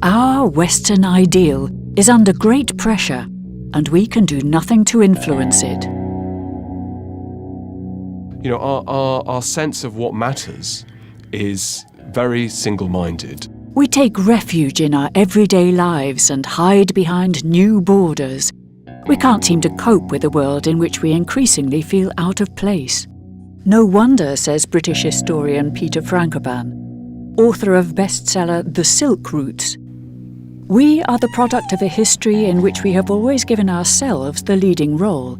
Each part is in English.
Our Western ideal is under great pressure, and we can do nothing to influence it. You know, our sense of what matters is very single-minded. We take refuge in our everyday lives and hide behind new borders. We can't seem to cope with a world in which we increasingly feel out of place. No wonder, says British historian Peter Frankopan, author of bestseller The Silk Routes. We are the product of a history in which we have always given ourselves the leading role.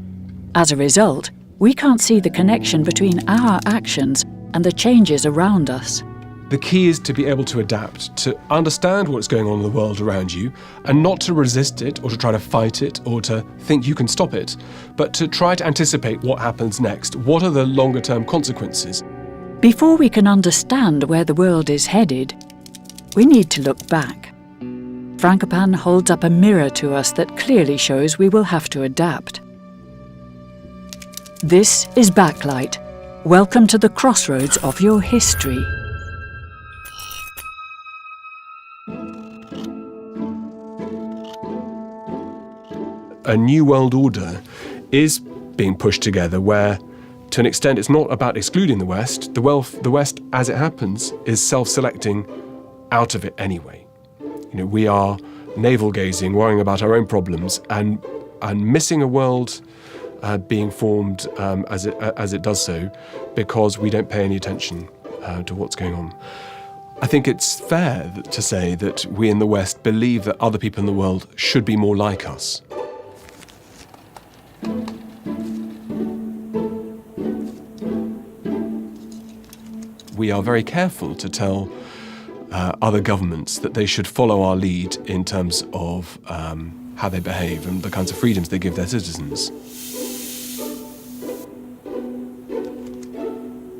As a result, we can't see the connection between our actions and the changes around us. The key is to be able to adapt, to understand what's going on in the world around you, and not to resist it or to try to fight it or to think you can stop it, but to try to anticipate what happens next. What are the longer-term consequences? Before we can understand where the world is headed, we need to look back. Frankopan holds up a mirror to us that clearly shows we will have to adapt. This is Backlight. Welcome to the crossroads of your history. A new world order is being pushed together where, to an extent, it's not about excluding the West. The West, as it happens, is self-selecting out of it anyway. You know, we are navel-gazing, worrying about our own problems, and missing a world being formed as it does so, because we don't pay any attention to what's going on. I think it's fair to say that we in the West believe that other people in the world should be more like us. We are very careful to tell other governments that they should follow our lead in terms of how they behave and the kinds of freedoms they give their citizens.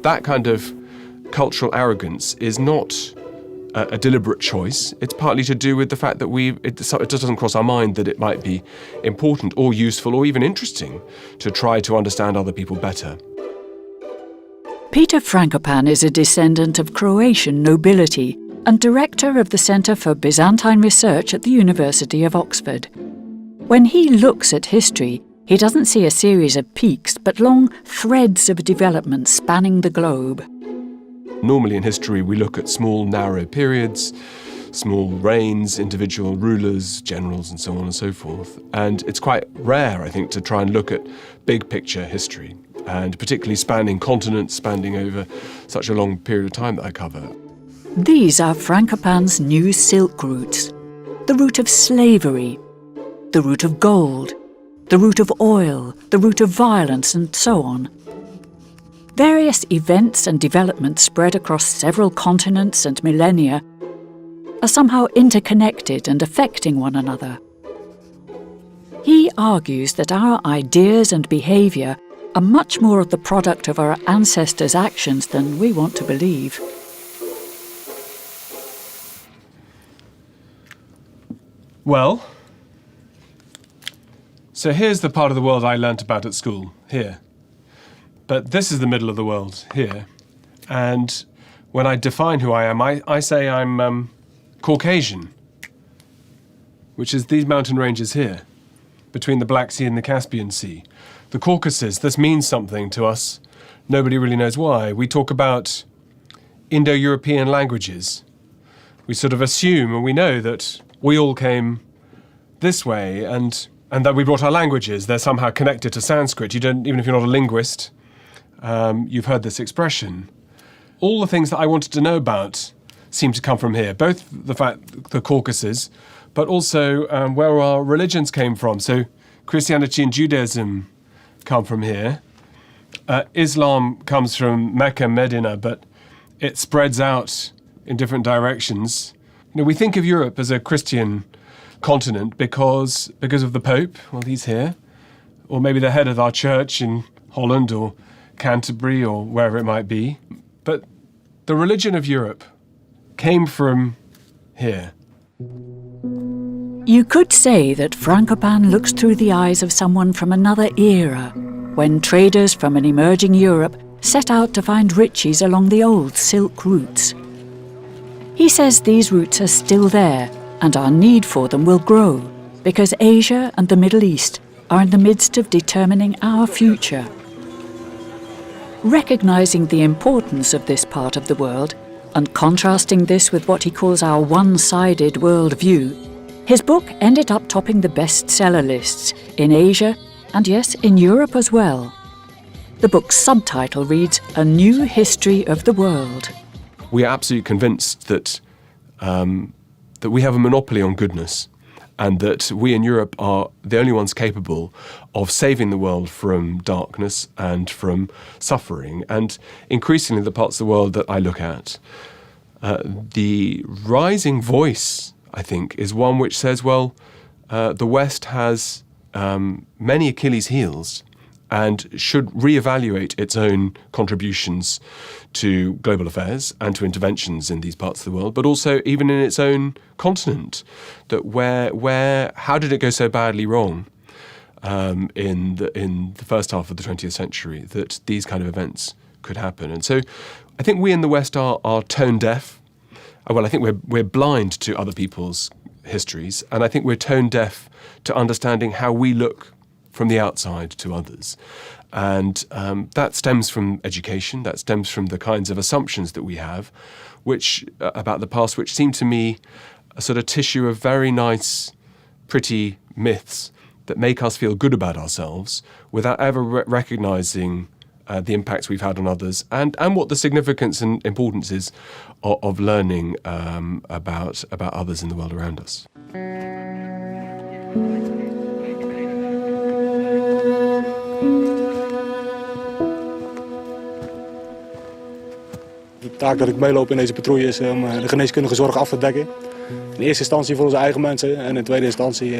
That kind of cultural arrogance is not a deliberate choice. It's partly to do with the fact that it just doesn't cross our mind that it might be important or useful or even interesting to try to understand other people better. Peter Frankopan is a descendant of Croatian nobility and director of the Centre for Byzantine Research at the University of Oxford. When he looks at history, he doesn't see a series of peaks, but long threads of development spanning the globe. Normally in history, we look at small, narrow periods, small reigns, individual rulers, generals, and so on and so forth. And it's quite rare, I think, to try and look at big picture history, and particularly spanning continents, spanning over such a long period of time that I cover. These are Frankopan's new silk routes. The route of slavery, the route of gold, the route of oil, the route of violence, and so on. Various events and developments spread across several continents and millennia are somehow interconnected and affecting one another. He argues that our ideas and behaviour are much more of the product of our ancestors' actions than we want to believe. Well, so here's the part of the world I learnt about at school, here. But this is the middle of the world, here. And when I define who I am, I say I'm Caucasian, which is these mountain ranges here, between the Black Sea and the Caspian Sea. The Caucasus, this means something to us. Nobody really knows why. We talk about Indo-European languages. We sort of assume, and we know that we all came this way, and that we brought our languages. They're somehow connected to Sanskrit. You don't, even if you're not a linguist, you've heard this expression. All the things that I wanted to know about seem to come from here, both the Caucasus, but also where our religions came from. So Christianity and Judaism come from here. Islam comes from Mecca, Medina, but it spreads out in different directions. You know, we think of Europe as a Christian continent because of the Pope. Well, he's here. Or maybe the head of our church in Holland or Canterbury or wherever it might be. But the religion of Europe came from here. You could say that Frankopan looks through the eyes of someone from another era, when traders from an emerging Europe set out to find riches along the old silk routes. He says these routes are still there and our need for them will grow, because Asia and the Middle East are in the midst of determining our future. Recognising the importance of this part of the world, and contrasting this with what he calls our one-sided worldview, his book ended up topping the bestseller lists in Asia and, yes, in Europe as well. The book's subtitle reads, A New History of the World. We are absolutely convinced that we have a monopoly on goodness, and that we in Europe are the only ones capable of saving the world from darkness and from suffering. And increasingly, the parts of the world that I look at, the rising voice, I think, is one which says, well, the West has many Achilles' heels and should reevaluate its own contributions to global affairs and to interventions in these parts of the world, but also even in its own continent. That how did it go so badly wrong in the first half of the 20th century that these kind of events could happen? And so I think we in the West are tone deaf. Well, I think we're blind to other people's histories, and I think we're tone deaf to understanding how we look from the outside to others. And that stems from education, that stems from the kinds of assumptions that we have about the past, which seem to me a sort of tissue of very nice, pretty myths that make us feel good about ourselves without ever recognising the impacts we've had on others and what the significance and importance is of learning about others in the world around us. De taak dat ik meeloop in deze patrouille is om de geneeskundige zorg af te dekken. In eerste instantie voor onze eigen mensen en in tweede instantie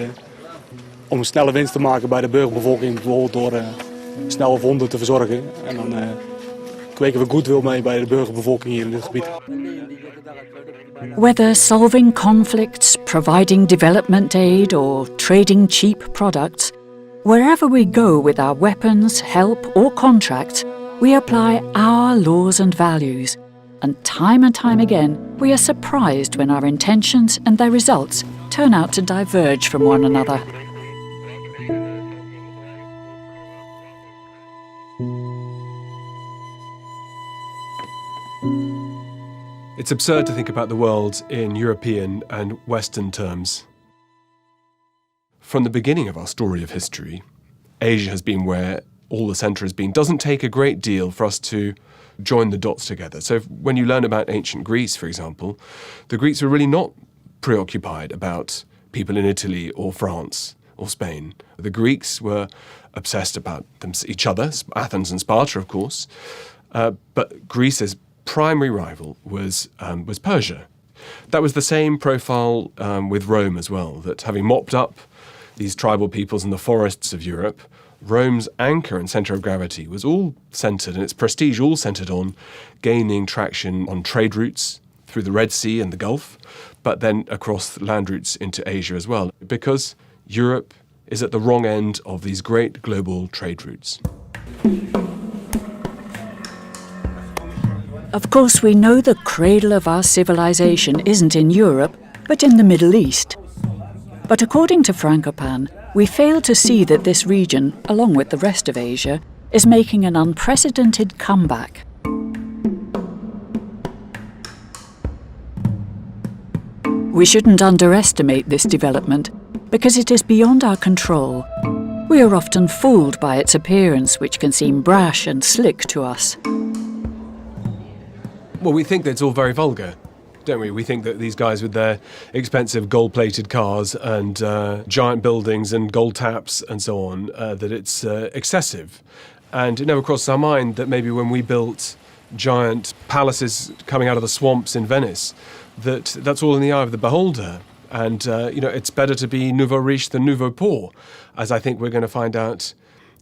om een snelle winst te maken bij de burgerbevolking, bijvoorbeeld door snelle wonden te verzorgen. En dan kweken we goodwill mee bij de burgerbevolking hier in dit gebied. Whether solving conflicts, providing development aid or trading cheap products, wherever we go with our weapons, help or contracts, we apply our laws and values. And time again, we are surprised when our intentions and their results turn out to diverge from one another. It's absurd to think about the world in European and Western terms. From the beginning of our story of history, Asia has been where all the centre has been. Doesn't take a great deal for us to join the dots together. So when you learn about ancient Greece, for example, the Greeks were really not preoccupied about people in Italy or France or Spain. The Greeks were obsessed about each other, Athens and Sparta, of course, but Greece's primary rival was Persia. That was the same profile with Rome as well, that having mopped up these tribal peoples in the forests of Europe, Rome's anchor and centre of gravity was all centred, and its prestige all centred on gaining traction on trade routes through the Red Sea and the Gulf, but then across land routes into Asia as well, because Europe is at the wrong end of these great global trade routes. Of course, we know the cradle of our civilization isn't in Europe, but in the Middle East. But according to Frankopan, we fail to see that this region, along with the rest of Asia, is making an unprecedented comeback. We shouldn't underestimate this development, because it is beyond our control. We are often fooled by its appearance, which can seem brash and slick to us. Well, we think that it's all very vulgar, don't we? We think that these guys with their expensive gold-plated cars and giant buildings and gold taps and so on, that it's excessive. And it never crosses our mind that maybe when we built giant palaces coming out of the swamps in Venice, that's all in the eye of the beholder. And, it's better to be nouveau riche than nouveau poor, as I think we're going to find out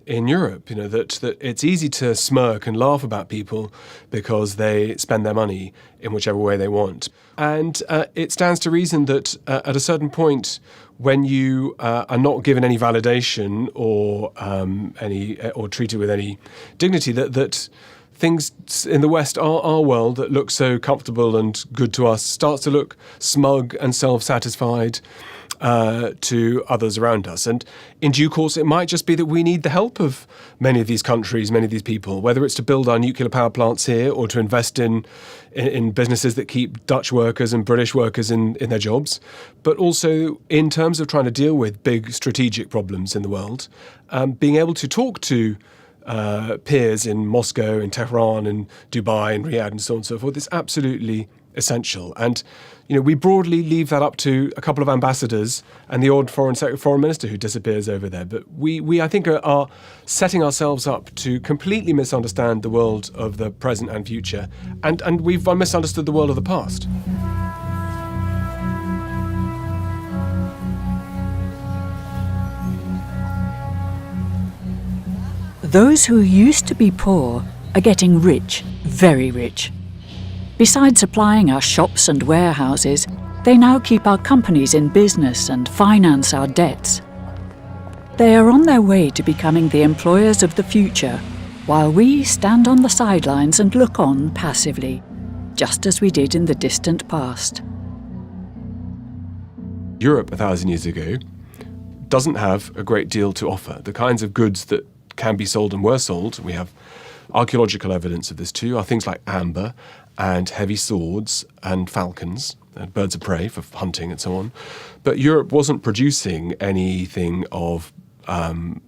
in Europe, that it's easy to smirk and laugh about people because they spend their money in whichever way they want. And it stands to reason that at a certain point, when you are not given any validation or treated with any dignity, that things in the West, our world that looks so comfortable and good to us, starts to look smug and self-satisfied to others around us. And in due course, it might just be that we need the help of many of these countries, many of these people, whether it's to build our nuclear power plants here or to invest in businesses that keep Dutch workers and British workers in their jobs, but also in terms of trying to deal with big strategic problems in the world, being able to talk to peers in Moscow, in Tehran, in Dubai, in Riyadh, and so on and so forth, is absolutely essential. And we broadly leave that up to a couple of ambassadors and the odd foreign minister who disappears over there. But we I think, are setting ourselves up to completely misunderstand the world of the present and future. And we've misunderstood the world of the past. Those who used to be poor are getting rich, very rich. Besides supplying our shops and warehouses, they now keep our companies in business and finance our debts. They are on their way to becoming the employers of the future, while we stand on the sidelines and look on passively, just as we did in the distant past. Europe 1,000 years ago doesn't have a great deal to offer. The kinds of goods that can be sold and were sold, we have archaeological evidence of this too, are things like amber and heavy swords and falcons and birds of prey for hunting and so on. But Europe wasn't producing anything of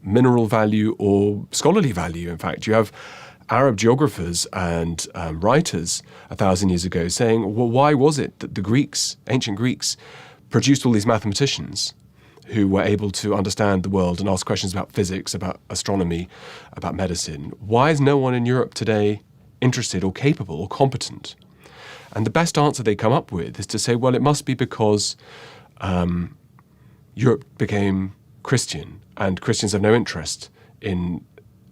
mineral value or scholarly value. In fact, you have Arab geographers and writers 1,000 years ago saying, well, why was it that the Greeks, ancient Greeks, produced all these mathematicians who were able to understand the world and ask questions about physics, about astronomy, about medicine? Why is no one in Europe today interested or capable or competent? And the best answer they come up with is to say, well, it must be because Europe became Christian and Christians have no interest in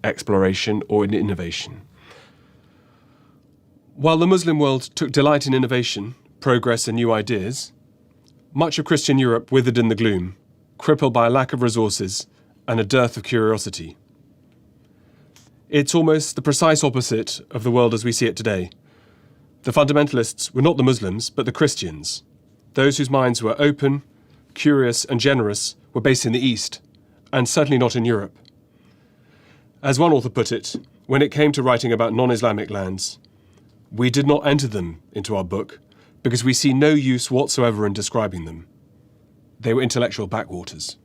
exploration or in innovation. While the Muslim world took delight in innovation, progress and new ideas, much of Christian Europe withered in the gloom, crippled by a lack of resources and a dearth of curiosity. It's almost the precise opposite of the world as we see it today. The fundamentalists were not the Muslims, but the Christians. Those whose minds were open, curious, and generous were based in the East, and certainly not in Europe. As one author put it, when it came to writing about non-Islamic lands, we did not enter them into our book because we see no use whatsoever in describing them. They were intellectual backwaters.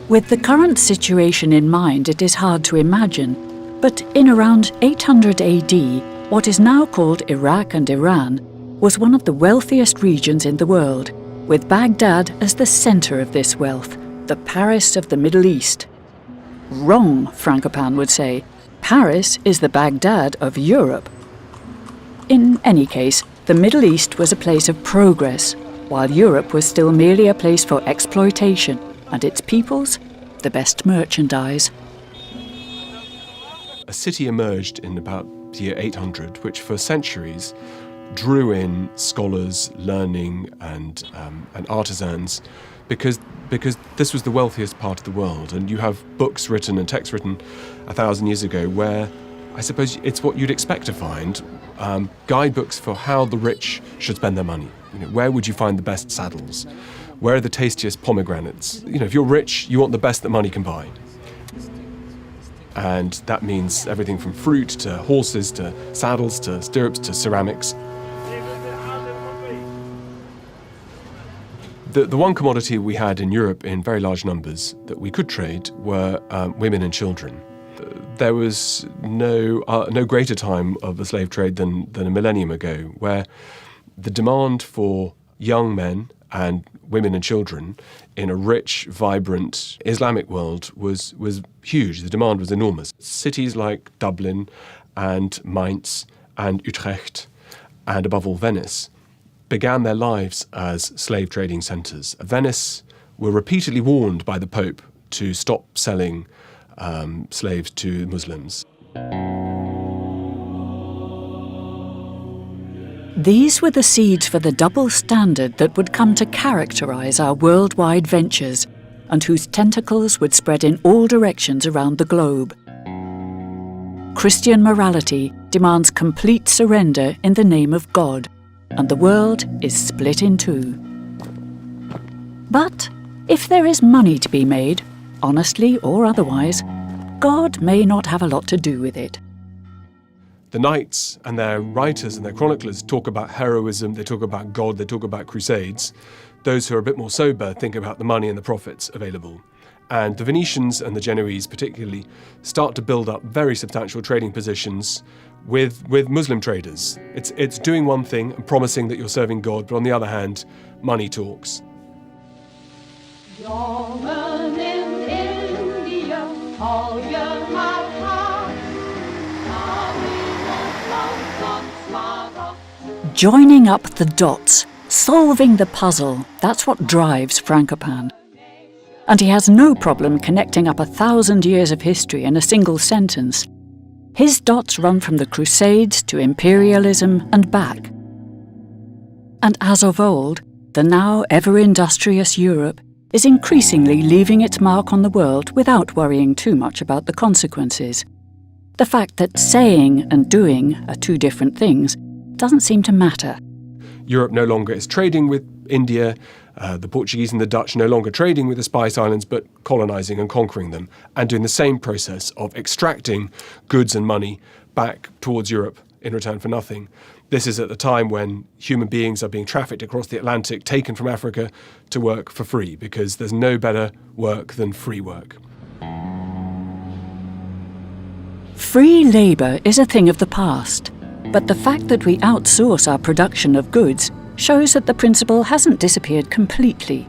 With the current situation in mind, it is hard to imagine, but in around 800 AD, what is now called Iraq and Iran was one of the wealthiest regions in the world, with Baghdad as the centre of this wealth, the Paris of the Middle East. Wrong, Frankopan would say. Paris is the Baghdad of Europe. In any case, the Middle East was a place of progress, while Europe was still merely a place for exploitation, and its peoples, the best merchandise. A city emerged in about the year 800, which for centuries drew in scholars, learning, and artisans, because this was the wealthiest part of the world. And you have books written and texts written 1,000 years ago where I suppose it's what you'd expect to find, guidebooks for how the rich should spend their money. Where would you find the best saddles? Where are the tastiest pomegranates? If you're rich, you want the best that money can buy. And that means everything from fruit to horses to saddles to stirrups to ceramics. The one commodity we had in Europe in very large numbers that we could trade were women and children. There was no greater time of the slave trade than a millennium ago, where the demand for young men and women and children in a rich, vibrant Islamic world was huge. The demand was enormous. Cities like Dublin and Mainz and Utrecht, and above all Venice, began their lives as slave trading centres. Venice were repeatedly warned by the Pope to stop selling slaves to Muslims. These were the seeds for the double standard that would come to characterize our worldwide ventures, and whose tentacles would spread in all directions around the globe. Christian morality demands complete surrender in the name of God, and the world is split in two. But if there is money to be made, honestly or otherwise, God may not have a lot to do with it. The knights and their writers and their chroniclers talk about heroism, they talk about God, they talk about crusades. Those who are a bit more sober think about the money and the profits available. And the Venetians and the Genoese particularly start to build up very substantial trading positions with Muslim traders. It's doing one thing and promising that you're serving God, but on the other hand, money talks. Joining up the dots, solving the puzzle, that's what drives Frankopan. And he has no problem connecting up 1,000 years of history in a single sentence. His dots run from the Crusades to imperialism and back. And as of old, the now ever-industrious Europe is increasingly leaving its mark on the world without worrying too much about the consequences. The fact that saying and doing are two different things doesn't seem to matter. Europe no longer is trading with India, the Portuguese and the Dutch no longer trading with the Spice Islands, but colonising and conquering them, and doing the same process of extracting goods and money back towards Europe in return for nothing. This is at the time when human beings are being trafficked across the Atlantic, taken from Africa to work for free, because there's no better work than free work. Free labour is a thing of the past. But the fact that we outsource our production of goods shows that the principle hasn't disappeared completely.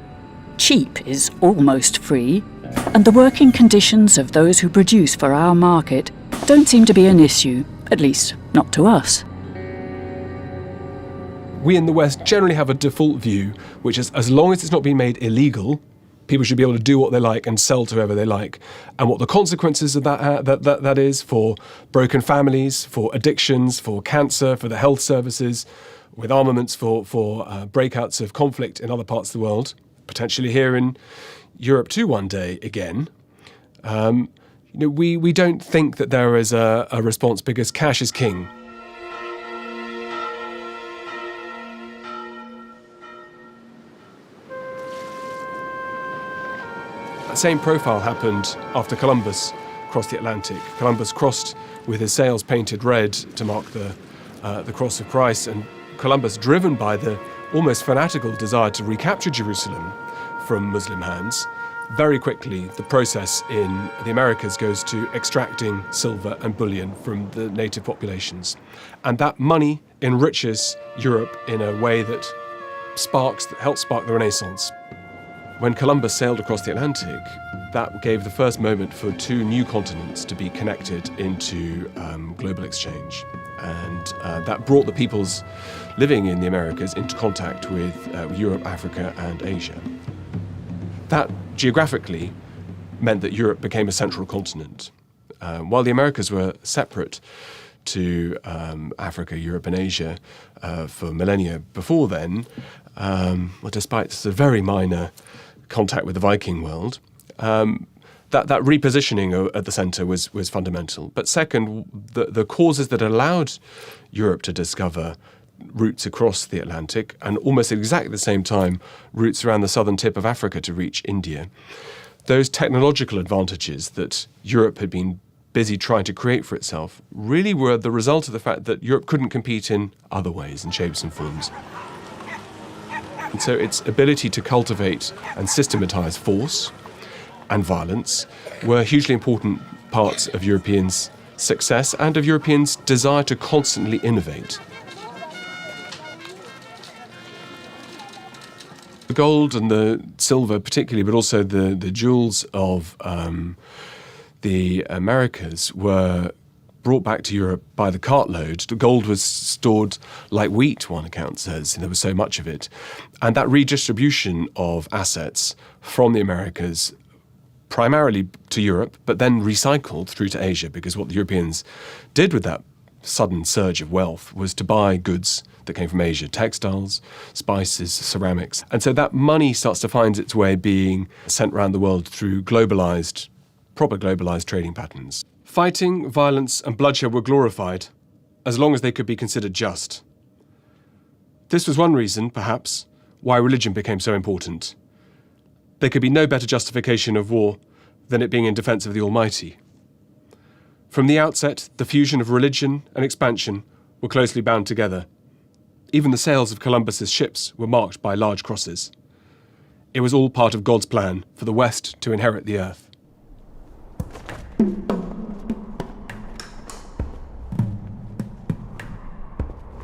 Cheap is almost free, and the working conditions of those who produce for our market don't seem to be an issue, at least not to us. We in the West generally have a default view, which is as long as it's not being made illegal, people should be able to do what they like and sell to whoever they like. And what the consequences of that is for broken families, for addictions, for cancer, for the health services, with armaments for breakouts of conflict in other parts of the world, potentially here in Europe too one day again. We don't think that there is a response because cash is king. That same profile happened after Columbus crossed the Atlantic. Columbus crossed with his sails painted red to mark the cross of Christ, and Columbus, driven by the almost fanatical desire to recapture Jerusalem from Muslim hands, very quickly the process in the Americas goes to extracting silver and bullion from the native populations. And that money enriches Europe in a way that helps spark the Renaissance. When Columbus sailed across the Atlantic, that gave the first moment for two new continents to be connected into global exchange. And that brought the peoples living in the Americas into contact with Europe, Africa, and Asia. That geographically meant that Europe became a central continent. While the Americas were separate to Africa, Europe, and Asia for millennia before then, despite the very minor contact with the Viking world, that repositioning at the centre was fundamental. But second, the causes that allowed Europe to discover routes across the Atlantic, and almost at exactly the same time, routes around the southern tip of Africa to reach India, those technological advantages that Europe had been busy trying to create for itself really were the result of the fact that Europe couldn't compete in other ways and shapes and forms. And so its ability to cultivate and systematise force and violence were hugely important parts of Europeans' success and of Europeans' desire to constantly innovate. The gold and the silver particularly, but also the jewels of the Americas were brought back to Europe by the cartload. The gold was stored like wheat, one account says, and there was so much of it. And that redistribution of assets from the Americas primarily to Europe, but then recycled through to Asia, because what the Europeans did with that sudden surge of wealth was to buy goods that came from Asia, textiles, spices, ceramics. And so that money starts to find its way being sent around the world through proper globalized trading patterns. Fighting, violence, and bloodshed were glorified as long as they could be considered just. This was one reason, perhaps, why religion became so important. There could be no better justification of war than it being in defense of the Almighty. From the outset, the fusion of religion and expansion were closely bound together. Even the sails of Columbus's ships were marked by large crosses. It was all part of God's plan for the West to inherit the earth.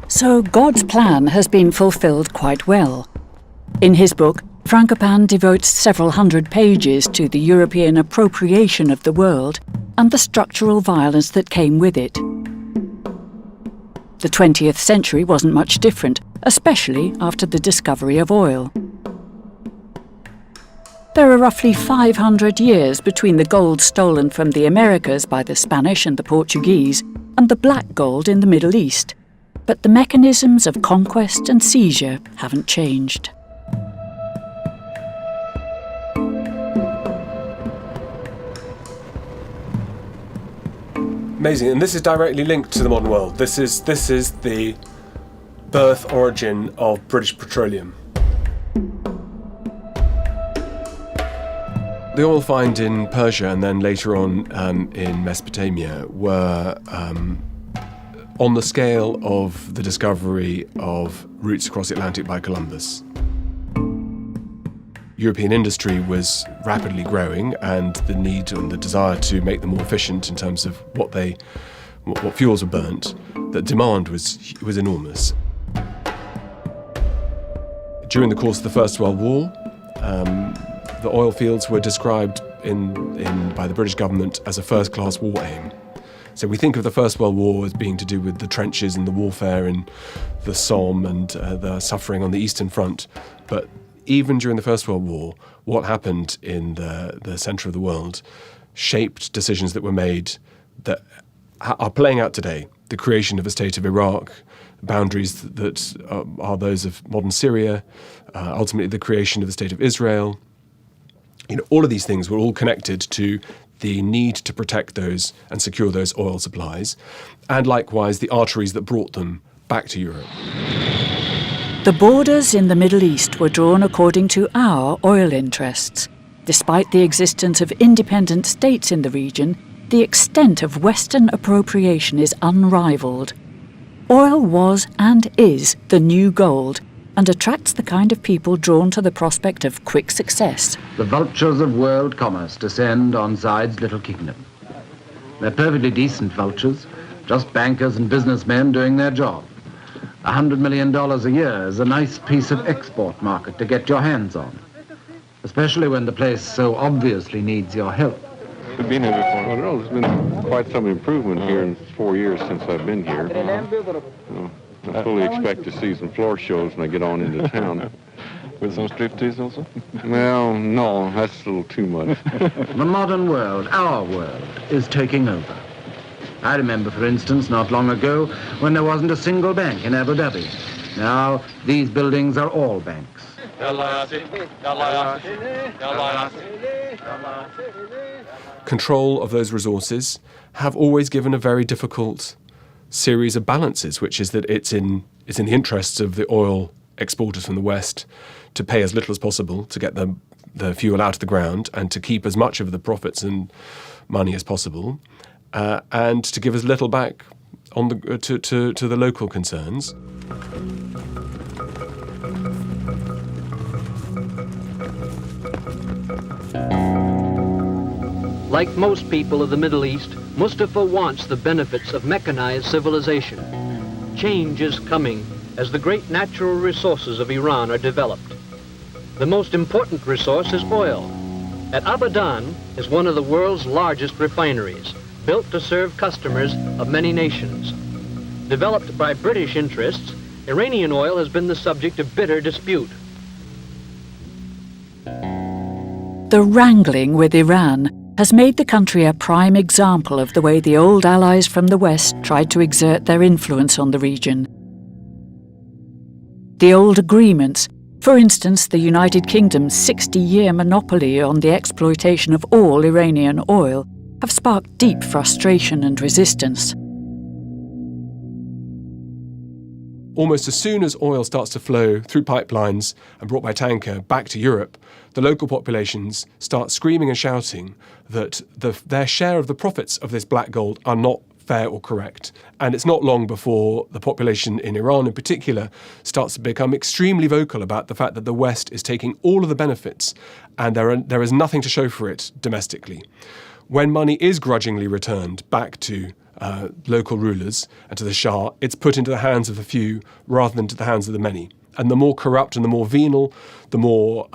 So God's plan has been fulfilled quite well. In his book, Frankopan devotes several hundred pages to the European appropriation of the world and the structural violence that came with it. The 20th century wasn't much different, especially after the discovery of oil. There are roughly 500 years between the gold stolen from the Americas by the Spanish and the Portuguese and the black gold in the Middle East. But the mechanisms of conquest and seizure haven't changed. Amazing, and this is directly linked to the modern world. This is the birth origin of British petroleum. The oil find in Persia and then later on in Mesopotamia were on the scale of the discovery of routes across the Atlantic by Columbus. European industry was rapidly growing, and the need and the desire to make them more efficient in terms of what fuels were burnt, the demand was enormous. During the course of the First World War, the oil fields were described by the British government as a first-class war aim. So we think of the First World War as being to do with the trenches and the warfare in the Somme and the suffering on the Eastern Front. But even during the First World War, what happened in the centre of the world shaped decisions that were made that are playing out today. The creation of a state of Iraq, boundaries that are those of modern Syria, ultimately the creation of the state of Israel. All of these things were all connected to the need to protect those and secure those oil supplies, and likewise the arteries that brought them back to Europe. The borders in the Middle East were drawn according to our oil interests. Despite the existence of independent states in the region, the extent of Western appropriation is unrivaled. Oil was and is the new gold, and attracts the kind of people drawn to the prospect of quick success. The vultures of world commerce descend on Zaid's little kingdom. They're perfectly decent vultures, just bankers and businessmen doing their job. $100 million a year is a nice piece of export market to get your hands on, especially when the place so obviously needs your help. We've been here before. Well, no, there's been quite some improvement here in 4 years since I've been here. I fully expect to see some floor shows when I get on into town. With some striptease also? Well, no, that's a little too much. The modern world, our world, is taking over. I remember, for instance, not long ago, when there wasn't a single bank in Abu Dhabi. Now, these buildings are all banks. Control of those resources have always given a very difficult series of balances, which is that it's in the interests of the oil exporters from the West to pay as little as possible to get the fuel out of the ground and to keep as much of the profits and money as possible, and to give as little back on to the local concerns. Like most people of the Middle East, Mustafa wants the benefits of mechanized civilization. Change is coming as the great natural resources of Iran are developed. The most important resource is oil. At Abadan is one of the world's largest refineries, built to serve customers of many nations. Developed by British interests, Iranian oil has been the subject of bitter dispute. The The wrangling with Iran has made the country a prime example of the way the old allies from the West tried to exert their influence on the region. The old agreements, for instance the United Kingdom's 60-year monopoly on the exploitation of all Iranian oil, have sparked deep frustration and resistance. Almost as soon as oil starts to flow through pipelines and brought by tanker back to Europe, the local populations start screaming and shouting that their share of the profits of this black gold are not fair or correct. And it's not long before the population in Iran in particular starts to become extremely vocal about the fact that the West is taking all of the benefits and there is nothing to show for it domestically. When money is grudgingly returned back to local rulers and to the Shah, it's put into the hands of the few rather than to the hands of the many. And the more corrupt and the more venal, the more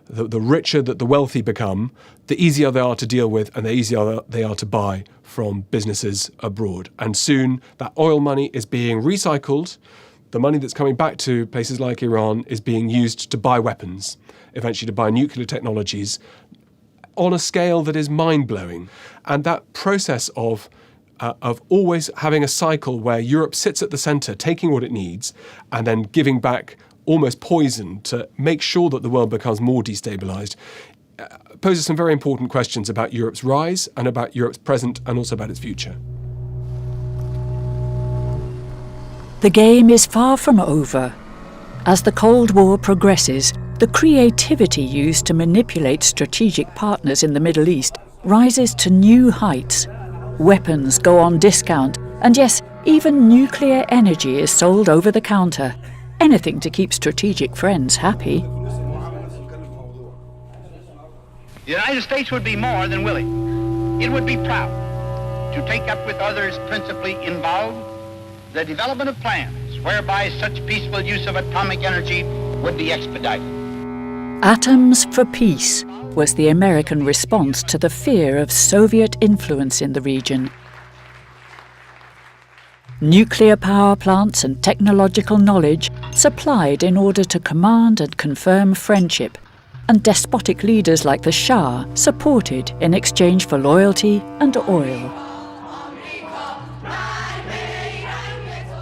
the richer that the wealthy become, the easier they are to deal with and the easier they are to buy from businesses abroad. And soon that oil money is being recycled. The money that's coming back to places like Iran is being used to buy weapons, eventually to buy nuclear technologies on a scale that is mind-blowing. And that process of always having a cycle where Europe sits at the centre, taking what it needs, and then giving back almost poison to make sure that the world becomes more destabilised, poses some very important questions about Europe's rise and about Europe's present and also about its future. The game is far from over. As the Cold War progresses, the creativity used to manipulate strategic partners in the Middle East rises to new heights. Weapons go on discount, and yes, even nuclear energy is sold over the counter. Anything to keep strategic friends happy. The United States would be more than willing. It would be proud to take up with others principally involved the development of plans whereby such peaceful use of atomic energy would be expedited. Atoms for peace was the American response to the fear of Soviet influence in the region. Nuclear power plants and technological knowledge supplied in order to command and confirm friendship, and despotic leaders like the Shah supported in exchange for loyalty and oil.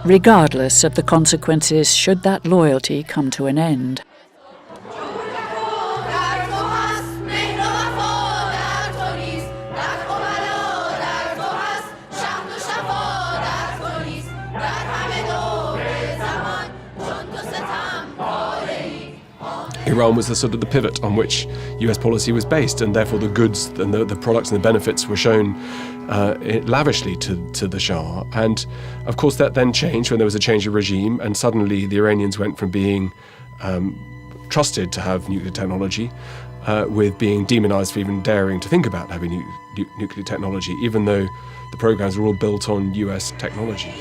Regardless of the consequences should that loyalty come to an end. Iran was the sort of the pivot on which US policy was based, and therefore the goods and the products and the benefits were shown lavishly to the Shah. And of course that then changed when there was a change of regime, and suddenly the Iranians went from being trusted to have nuclear technology with being demonized for even daring to think about having nuclear technology, even though the programs were all built on US technology.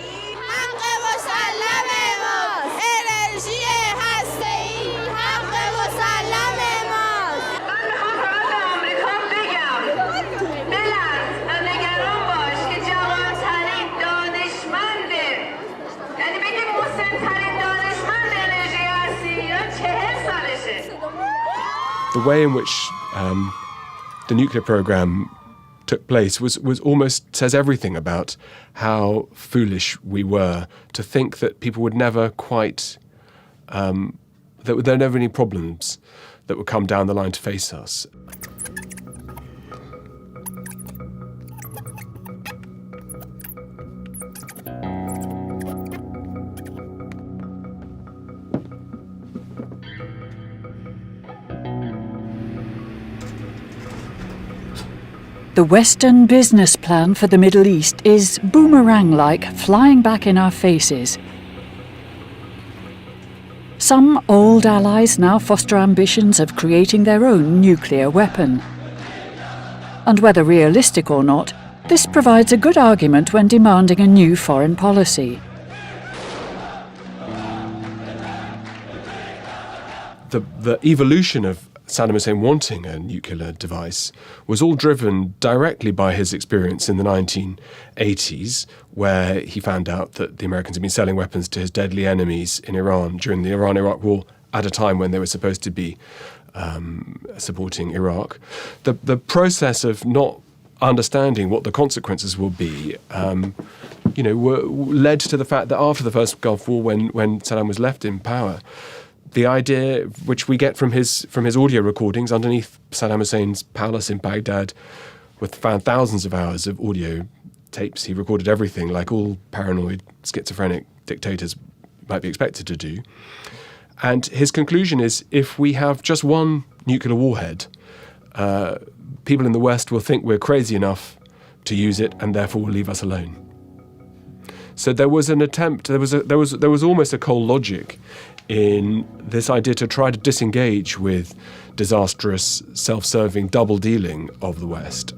The way in which the nuclear program took place was almost says everything about how foolish we were to think that people would never quite, that there were never any problems that would come down the line to face us. The Western business plan for the Middle East is boomerang-like, flying back in our faces. Some old allies now foster ambitions of creating their own nuclear weapon. And whether realistic or not, this provides a good argument when demanding a new foreign policy. The evolution of Saddam Hussein wanting a nuclear device was all driven directly by his experience in the 1980s, where he found out that the Americans had been selling weapons to his deadly enemies in Iran during the Iran-Iraq War at a time when they were supposed to be supporting Iraq. The process of not understanding what the consequences will be, led to the fact that after the first Gulf War, when Saddam was left in power, the idea, which we get from his audio recordings underneath Saddam Hussein's palace in Baghdad, found thousands of hours of audio tapes. He recorded everything, like all paranoid, schizophrenic dictators might be expected to do. And his conclusion is, if we have just one nuclear warhead, people in the West will think we're crazy enough to use it, and therefore will leave us alone. So there was an attempt. There was almost a cold logic in this idea to try to disengage with disastrous, self-serving double dealing of the West.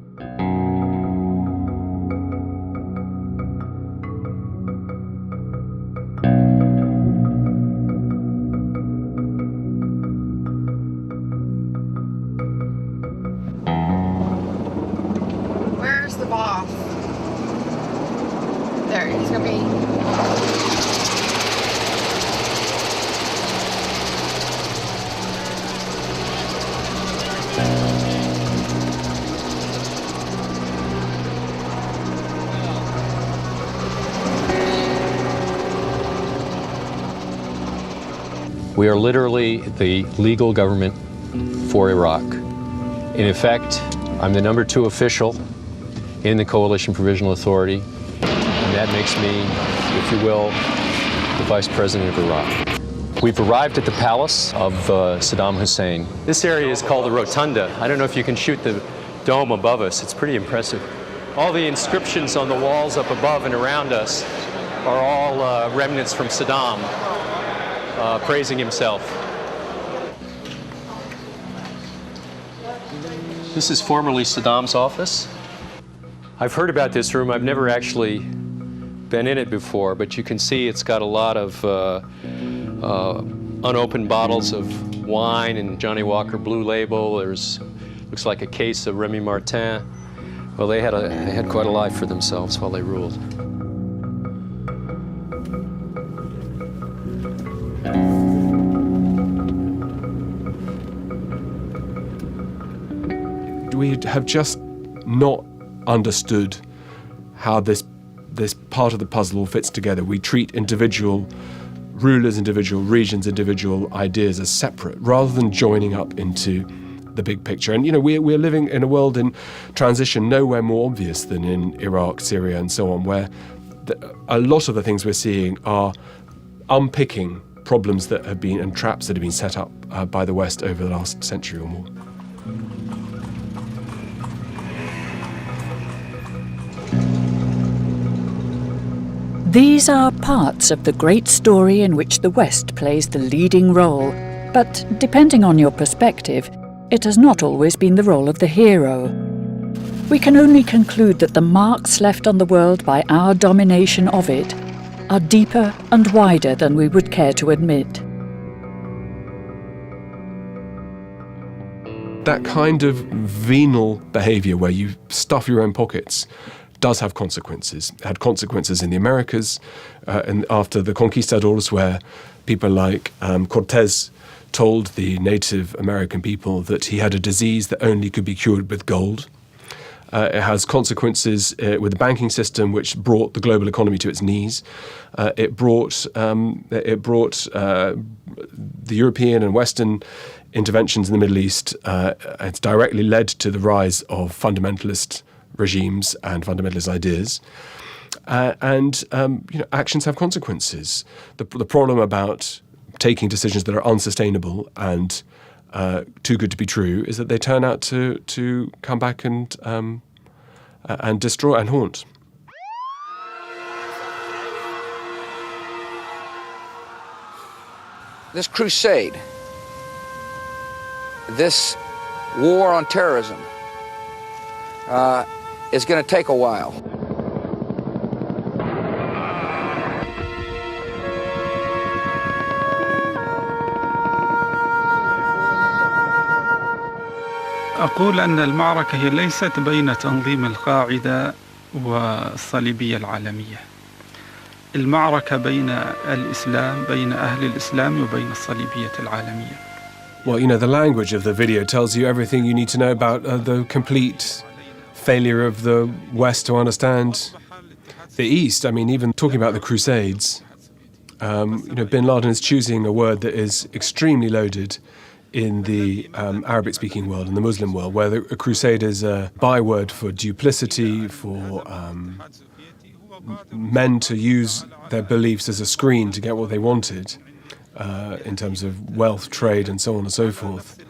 Where's the boss? There, he's gonna be. We are literally the legal government for Iraq. In effect, I'm the number 2 official in the Coalition Provisional Authority, and that makes me, if you will, the Vice President of Iraq. We've arrived at the palace of Saddam Hussein. This area is called the Rotunda. I don't know if you can shoot the dome above us. It's pretty impressive. All the inscriptions on the walls up above and around us are all remnants from Saddam. Praising himself. This is formerly Saddam's office. I've heard about this room. I've never actually been in it before, but you can see it's got a lot of unopened bottles of wine and Johnny Walker Blue Label. There's looks like a case of Remy Martin. Well, they had quite a life for themselves while they ruled. We have just not understood how this part of the puzzle all fits together. We treat individual rulers, individual regions, individual ideas as separate, rather than joining up into the big picture. And we're living in a world in transition, nowhere more obvious than in Iraq, Syria, and so on, where a lot of the things we're seeing are unpicking problems that have been and traps that have been set up by the West over the last century or more. These are parts of the great story in which the West plays the leading role, but depending on your perspective, it has not always been the role of the hero. We can only conclude that the marks left on the world by our domination of it are deeper and wider than we would care to admit. That kind of venal behaviour where you stuff your own pockets does have consequences. It had consequences in the Americas and after the conquistadors, where people like Cortez told the Native American people that he had a disease that only could be cured with gold. It has consequences with the banking system, which brought the global economy to its knees. It brought the European and Western interventions in the Middle East. It's directly led to the rise of fundamentalist regimes and fundamentalist ideas. Actions have consequences. The problem about taking decisions that are unsustainable and too good to be true is that they turn out to come back and destroy and haunt. This crusade, this war on terrorism, is going to take a while. أقول أن المعركة هي ليست بين تنظيم القاعدة والصليبية العالمية. المعركة بين الإسلام، بين أهل الإسلام وبين الصليبية العالمية. Well, you know, the language of the video tells you everything you need to know about the complete failure of the West to understand the East. I mean, even talking about the Crusades, bin Laden is choosing a word that is extremely loaded in the Arabic-speaking world, in the Muslim world, where a crusade is a byword for duplicity, for men to use their beliefs as a screen to get what they wanted, in terms of wealth, trade, and so on and so forth.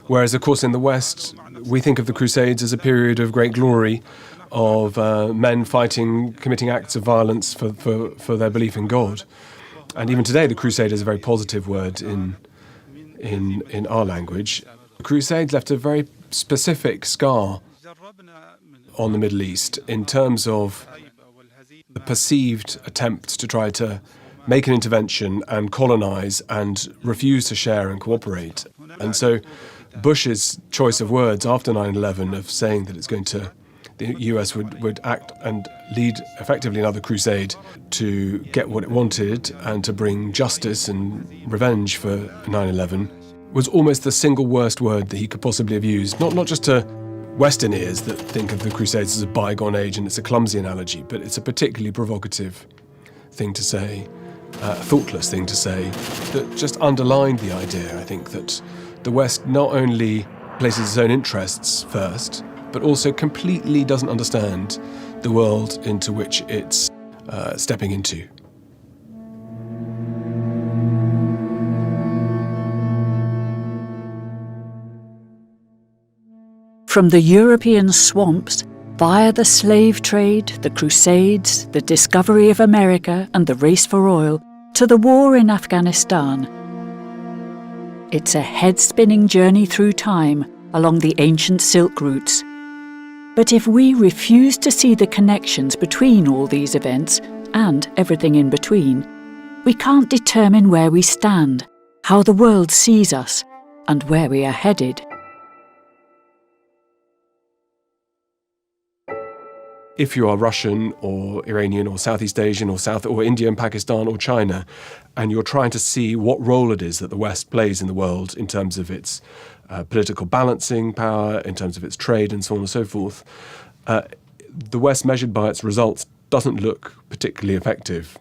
Whereas, of course, in the West, we think of the Crusades as a period of great glory, of men fighting, committing acts of violence for their belief in God. And even today, the crusade is a very positive word in our language. The Crusades left a very specific scar on the Middle East in terms of the perceived attempts to try to make an intervention and colonize and refuse to share and cooperate. And so Bush's choice of words after 9/11 of saying that the US would act and lead effectively another crusade to get what it wanted and to bring justice and revenge for 9/11 was almost the single worst word that he could possibly have used. Not just to Western ears that think of the Crusades as a bygone age and it's a clumsy analogy, but it's a particularly provocative thing to say, a thoughtless thing to say, that just underlined the idea, I think, that the West not only places its own interests first, but also completely doesn't understand the world into which it's stepping into. From the European swamps, via the slave trade, the Crusades, the discovery of America and the race for oil, to the war in Afghanistan. It's a head-spinning journey through time along the ancient Silk routes. But if we refuse to see the connections between all these events and everything in between, we can't determine where we stand, how the world sees us, and where we are headed. If you are Russian or Iranian or Southeast Asian or India and Pakistan or China, and you're trying to see what role it is that the West plays in the world in terms of its political balancing power, in terms of its trade and so on and so forth, the West, measured by its results, doesn't look particularly effective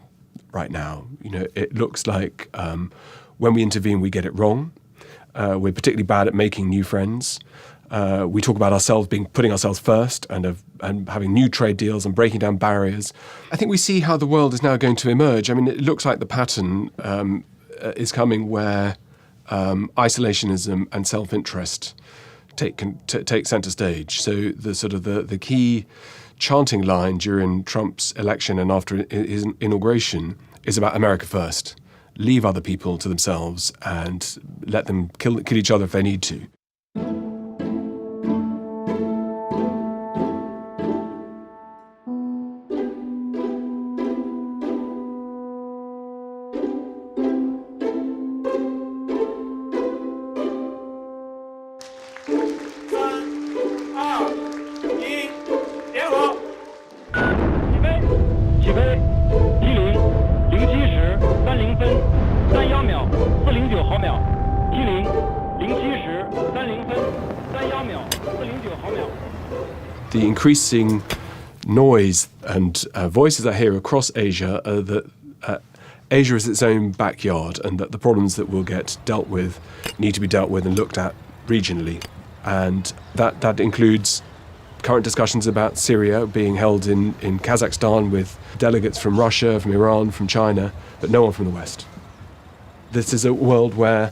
right now. You know, it looks like when we intervene, we get it wrong. We're particularly bad at making new friends. We talk about ourselves putting ourselves first and having new trade deals and breaking down barriers. I think we see how the world is now going to emerge. I mean, it looks like the pattern is coming where isolationism and self-interest take center stage. So the key chanting line during Trump's election and after his inauguration is about America first. Leave other people to themselves and let them kill each other if they need to. The increasing noise and voices I hear across Asia are that Asia is its own backyard and that the problems that will get dealt with need to be dealt with and looked at regionally. And that includes current discussions about Syria being held in Kazakhstan with delegates from Russia, from Iran, from China, but no one from the West. This is a world where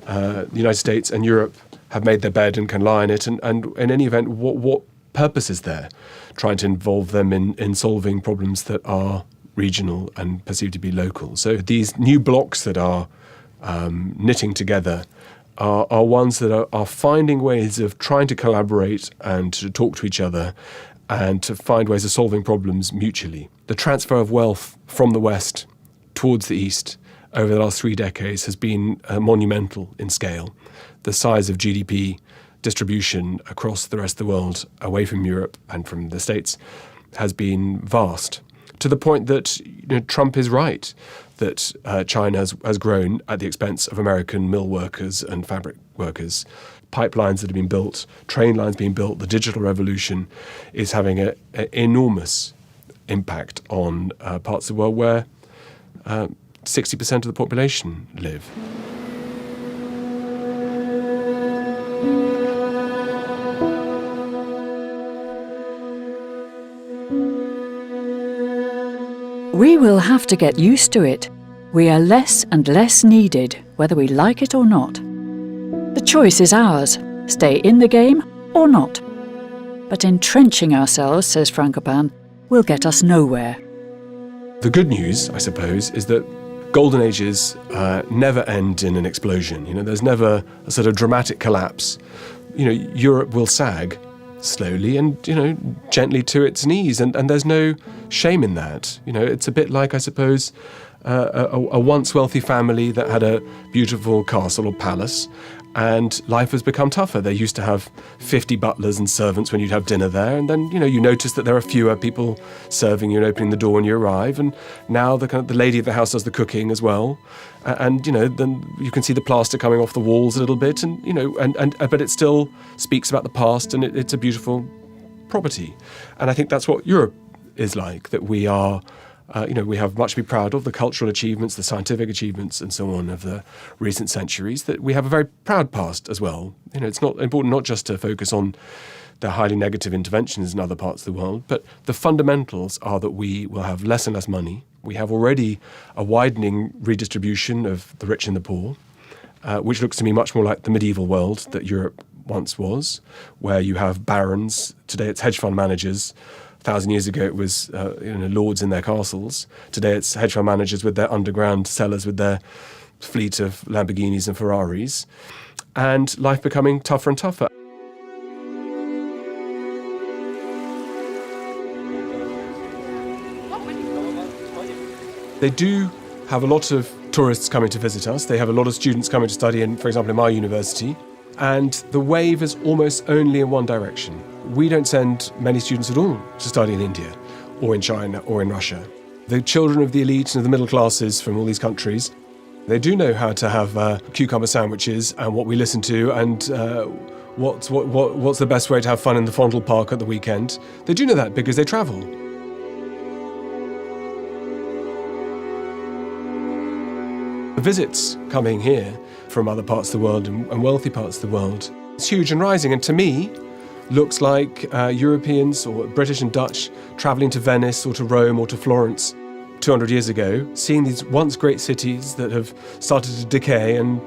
the United States and Europe have made their bed and can lie in it. And in any event, what purpose is there trying to involve them in solving problems that are regional and perceived to be local? So these new blocks that are knitting together are ones that are finding ways of trying to collaborate and to talk to each other and to find ways of solving problems mutually. The transfer of wealth from the West towards the East over the last 3 decades has been monumental in scale. The size of GDP distribution across the rest of the world, away from Europe and from the States, has been vast, to the point that Trump is right, that China has grown at the expense of American mill workers and fabric workers. Pipelines that have been built, train lines being built, the digital revolution is having an enormous impact on parts of the world where 60% of the population live. We will have to get used to it. We are less and less needed, whether we like it or not. The choice is ours, stay in the game or not. But entrenching ourselves, says Frankopan, will get us nowhere. The good news, I suppose, is that golden ages never end in an explosion. There's never a sort of dramatic collapse. Europe will sag slowly and, gently to its knees, and there's no shame in that. It's a bit like, I suppose, a once wealthy family that had a beautiful castle or palace, and life has become tougher. They used to have 50 butlers and servants when you'd have dinner there, and then you notice that there are fewer people serving you and opening the door when you arrive, and now the lady of the house does the cooking as well, and then you can see the plaster coming off the walls a little bit, and but it still speaks about the past, and it's a beautiful property. And I think that's what Europe is like, that we are. We have much to be proud of, the cultural achievements, the scientific achievements and so on of the recent centuries, that we have a very proud past as well. It's not important not just to focus on the highly negative interventions in other parts of the world, but the fundamentals are that we will have less and less money. We have already a widening redistribution of the rich and the poor, which looks to me much more like the medieval world that Europe once was, where you have barons. Today it's hedge fund managers. 1,000 years ago, it was lords in their castles. Today, it's hedge fund managers with their underground cellars with their fleet of Lamborghinis and Ferraris, and life becoming tougher and tougher. They do have a lot of tourists coming to visit us. They have a lot of students coming to study in, for example, in my university. And the wave is almost only in one direction. We don't send many students at all to study in India or in China or in Russia. The children of the elite and of the middle classes from all these countries, they do know how to have cucumber sandwiches and what we listen to and what's the best way to have fun in the Fondle Park at the weekend. They do know that because they travel. The visits coming here from other parts of the world and wealthy parts of the world, it's huge and rising, and to me looks like Europeans or British and Dutch travelling to Venice or to Rome or to Florence 200 years ago, seeing these once great cities that have started to decay and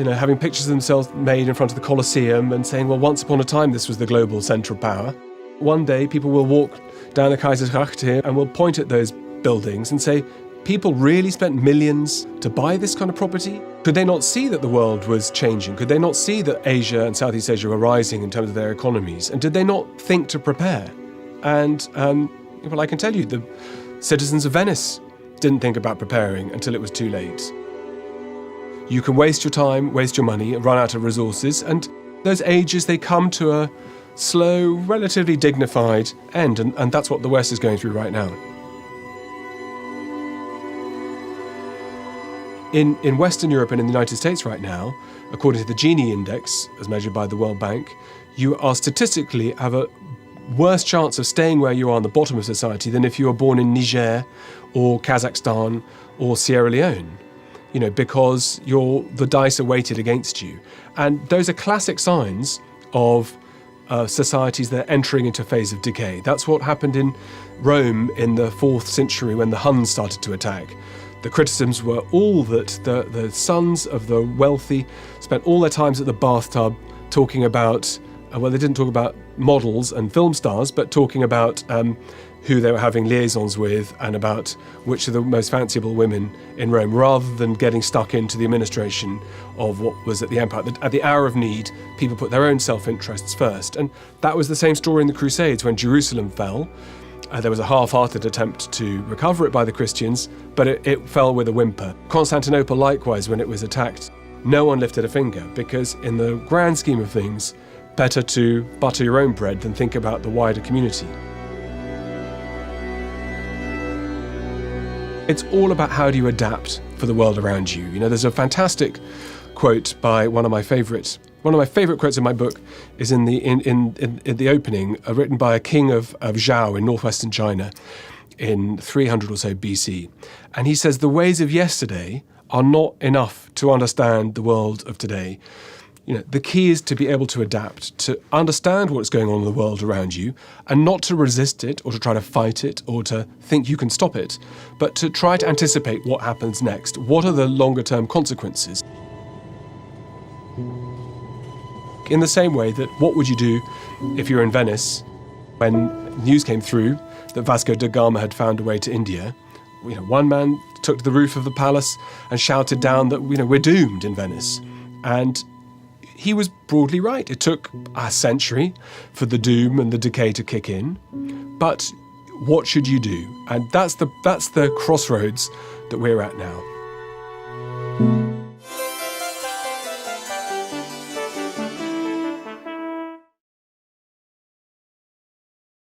having pictures of themselves made in front of the Colosseum and saying, well, once upon a time this was the global centre of power. One day people will walk down the Kaisersgracht here and will point at those buildings and say, people really spent millions to buy this kind of property? Could they not see that the world was changing? Could they not see that Asia and Southeast Asia were rising in terms of their economies? And did they not think to prepare? And, well, I can tell you, the citizens of Venice didn't think about preparing until it was too late. You can waste your time, waste your money, and run out of resources, and those ages, they come to a slow, relatively dignified end, and that's what the West is going through right now. In Western Europe and in the United States right now, according to the Gini index, as measured by the World Bank, you are statistically have a worse chance of staying where you are on the bottom of society than if you were born in Niger or Kazakhstan or Sierra Leone, because the dice are weighted against you. And those are classic signs of societies that are entering into a phase of decay. That's what happened in Rome in the 4th century when the Huns started to attack. The criticisms were all that the sons of the wealthy spent all their times at the bathtub talking about, they didn't talk about models and film stars, but talking about who they were having liaisons with and about which are the most fanciable women in Rome, rather than getting stuck into the administration of what was at the empire. At the hour of need, people put their own self-interests first. And that was the same story in the Crusades when Jerusalem fell. There was a half-hearted attempt to recover it by the Christians, but it fell with a whimper. Constantinople, likewise, when it was attacked, no one lifted a finger, because in the grand scheme of things, better to butter your own bread than think about the wider community. It's all about how do you adapt for the world around you. You know, there's a fantastic quote by one of my favorite quotes in my book is in the opening, written by a king of Zhao in northwestern China in 300 or so BC. And he says, the ways of yesterday are not enough to understand the world of today. You know, the key is to be able to adapt, to understand what's going on in the world around you, and not to resist it or to try to fight it or to think you can stop it, but to try to anticipate what happens next. What are the longer term consequences? In the same way that what would you do if you're in Venice when news came through that Vasco da Gama had found a way to India? You know, one man took to the roof of the palace and shouted down that, you know, we're doomed in Venice. And he was broadly right. It took a century for the doom and the decay to kick in. But what should you do? And that's the crossroads that we're at now.